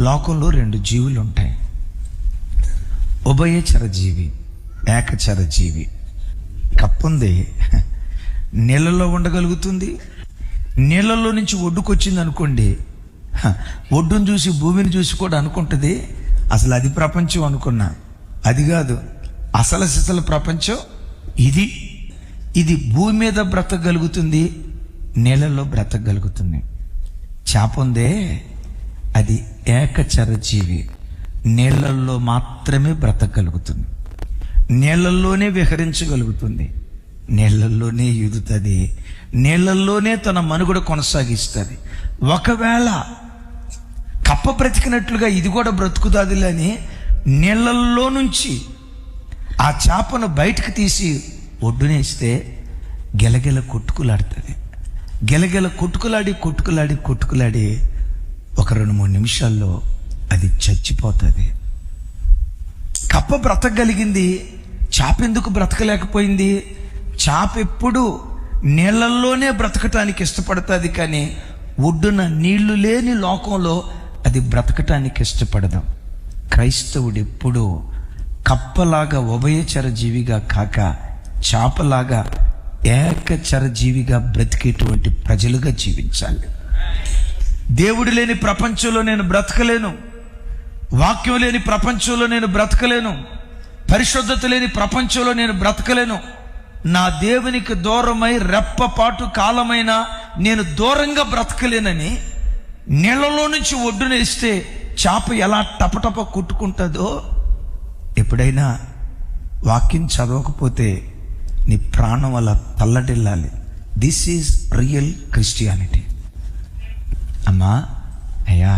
లోకంలో రెండు జీవులు ఉంటాయి. ఉభయచర జీవి, ఏకచర జీవి. కప్పుంది, నీళ్ళల్లో ఉండగలుగుతుంది. నీళ్ళల్లో నుంచి ఒడ్డుకొచ్చింది అనుకోండి, ఒడ్డును చూసి భూమిని చూసి కూడా అనుకుంటుంది అసలు అది ప్రపంచం అనుకున్నా. అది కాదు, అసలు సిసలు ప్రపంచం ఇది. ఇది భూమి మీద బ్రతకగలుగుతుంది, నీళ్ళల్లో బ్రతకగలుగుతుంది. చేప ఉందే, అది ఏకచర జీవి, నీళ్ళల్లో మాత్రమే బ్రతకగలుగుతుంది, నీళ్ళల్లోనే విహరించగలుగుతుంది, నీళ్ళల్లోనే ఈదుతుంది, నీళ్ళల్లోనే తన మనుగడ కొనసాగిస్తుంది. ఒకవేళ కప్ప బ్రతికినట్లుగా ఇది కూడా బ్రతుకుతాదిలే అని నీళ్ళల్లో నుంచి ఆ చేపను బయటకు తీసి ఒడ్డునేస్తే గెలగెల కొట్టుకులాడుతుంది. గెలగెల కొట్టుకులాడి ఒక 2-3 నిమిషాల్లో అది చచ్చిపోతుంది. కప్ప బ్రతకగలిగింది, చేప ఎందుకు బ్రతకలేకపోయింది? చేప ఎప్పుడు నీళ్ళల్లోనే బ్రతకటానికి ఇష్టపడుతుంది, కానీ ఒడ్డున నీళ్లు లేని లోకంలో అది బ్రతకటానికి ఇష్టపడదు. క్రైస్తవుడు ఎప్పుడు కప్పలాగా ఉభయచర జీవిగా కాక చేపలాగా ఏకచర జీవిగా బ్రతికేటువంటి ప్రజలుగా జీవించాలి. దేవుడు లేని ప్రపంచంలో నేను బ్రతకలేను, వాక్యం లేని ప్రపంచంలో నేను బ్రతకలేను, పరిశుద్ధత లేని ప్రపంచంలో నేను బ్రతకలేను. నా దేవునికి దూరమై రెప్పపాటు కాలమైన నేను దూరంగా బ్రతకలేనని నీళ్ళలో నుంచి ఒడ్డునేస్తే చేప ఎలా టపటప కొట్టుకుంటుందో, ఎప్పుడైనా వాక్యం చదవకపోతే నీ ప్రాణం అలా తల్లడిల్లాలి. This is real Christianity. అమ్మా, అయ్యా,